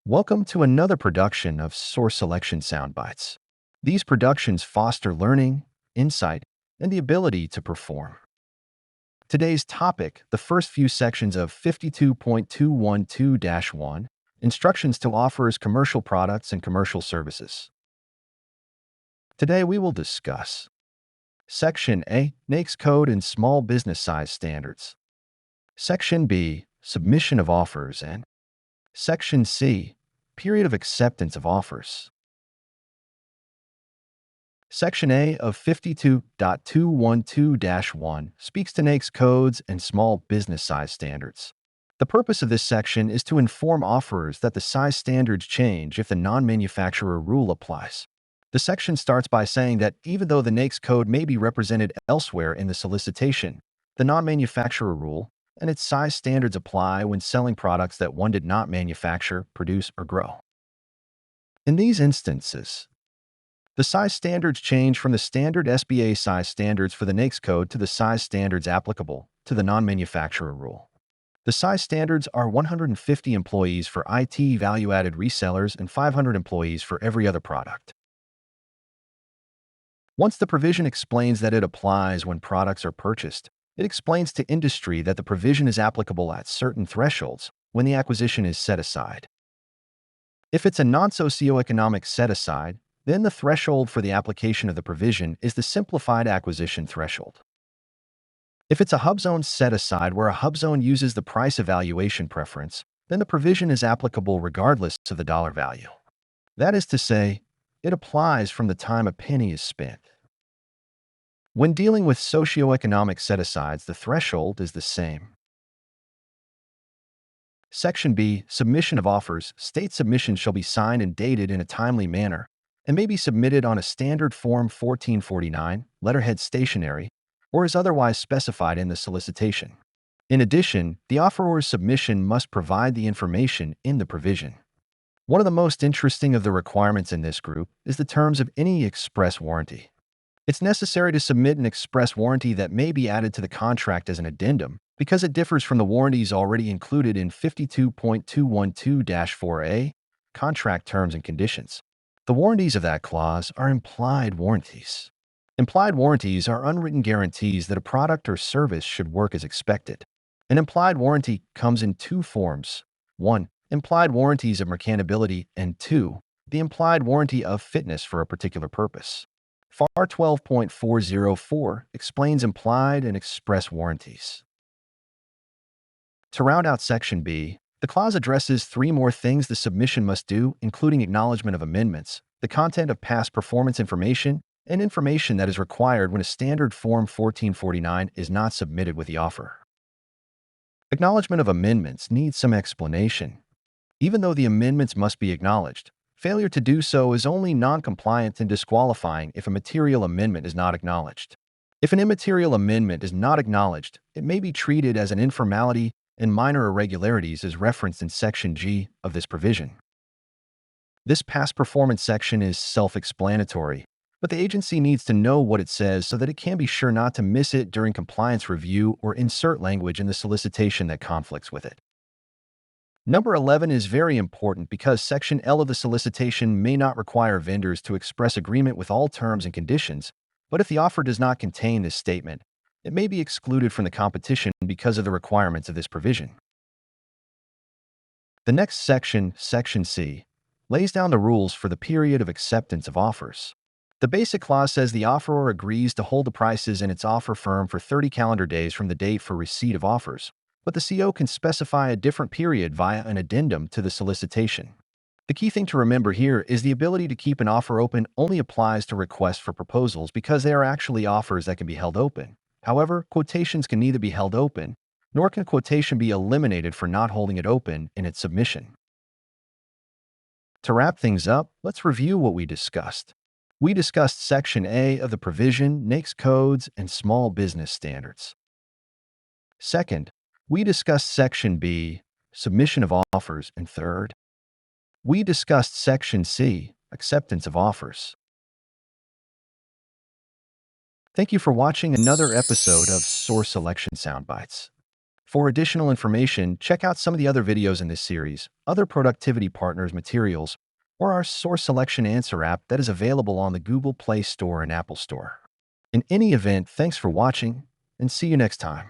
Welcome to another production of Source Selection Soundbites. These productions foster learning, insight, and the ability to perform. Today's topic, the first few sections of 52.212-1, Instructions to Offerors Commercial Products and Commercial Services. Today we will discuss Section A, NAICS Code and Small Business Size Standards. Section B, Submission of Offers, and Section C, Period of Acceptance of Offers. Section A of 52.212-1 speaks to NAICS codes and small business size standards. The purpose of this section is to inform offerors that the size standards change if the non-manufacturer rule applies. The section starts by saying that even though the NAICS code may be represented elsewhere in the solicitation, the non-manufacturer rule and its size standards apply when selling products that one did not manufacture, produce, or grow. In these instances, the size standards change from the standard SBA size standards for the NAICS code to the size standards applicable to the non-manufacturer rule. The size standards are 150 employees for IT value-added resellers and 500 employees for every other product. Once the provision explains that it applies when products are purchased, it explains to industry that the provision is applicable at certain thresholds when the acquisition is set aside. If it's a non-socioeconomic set-aside, then the threshold for the application of the provision is the simplified acquisition threshold. If it's a hub zone set-aside where a hub zone uses the price evaluation preference, then the provision is applicable regardless of the dollar value. That is to say, it applies from the time a penny is spent. When dealing with socioeconomic set-asides, the threshold is the same. Section B, Submission of Offers, states submissions shall be signed and dated in a timely manner and may be submitted on a standard Form 1449, letterhead stationery, or as otherwise specified in the solicitation. In addition, the offeror's submission must provide the information in the provision. One of the most interesting of the requirements in this group is the terms of any express warranty. It's necessary to submit an express warranty that may be added to the contract as an addendum because it differs from the warranties already included in 52.212-4A, Contract Terms and Conditions. The warranties of that clause are implied warranties. Implied warranties are unwritten guarantees that a product or service should work as expected. An implied warranty comes in two forms. 1. Implied warranties of merchantability, and 2. The implied warranty of fitness for a particular purpose. FAR 12.404 explains implied and express warranties. To round out Section B, the clause addresses three more things the submission must do, including acknowledgement of amendments, the content of past performance information, and information that is required when a standard Form 1449 is not submitted with the offer. Acknowledgement of amendments needs some explanation. Even though the amendments must be acknowledged, failure to do so is only non-compliant and disqualifying if a material amendment is not acknowledged. If an immaterial amendment is not acknowledged, it may be treated as an informality and minor irregularities as referenced in Section G of this provision. This past performance section is self-explanatory, but the agency needs to know what it says so that it can be sure not to miss it during compliance review or insert language in the solicitation that conflicts with it. Number 11 is very important because Section L of the solicitation may not require vendors to express agreement with all terms and conditions, but if the offer does not contain this statement, it may be excluded from the competition because of the requirements of this provision. The next section, Section C, lays down the rules for the period of acceptance of offers. The basic clause says the offeror agrees to hold the prices in its offer firm for 30 calendar days from the date for receipt of offers, but the CO can specify a different period via an addendum to the solicitation. The key thing to remember here is the ability to keep an offer open only applies to requests for proposals because they are actually offers that can be held open. However, quotations can neither be held open, nor can a quotation be eliminated for not holding it open in its submission. To wrap things up, let's review what we discussed. We discussed Section A of the provision, NAICS codes, and small business standards. Second, we discussed Section B, submission of offers, and third, we discussed Section C, acceptance of offers. Thank you for watching another episode of Source Selection Soundbites. For additional information, check out some of the other videos in this series, other productivity partners materials, or our source selection answer app that is available on the Google Play Store and Apple Store. In any event, thanks for watching, and see you next time.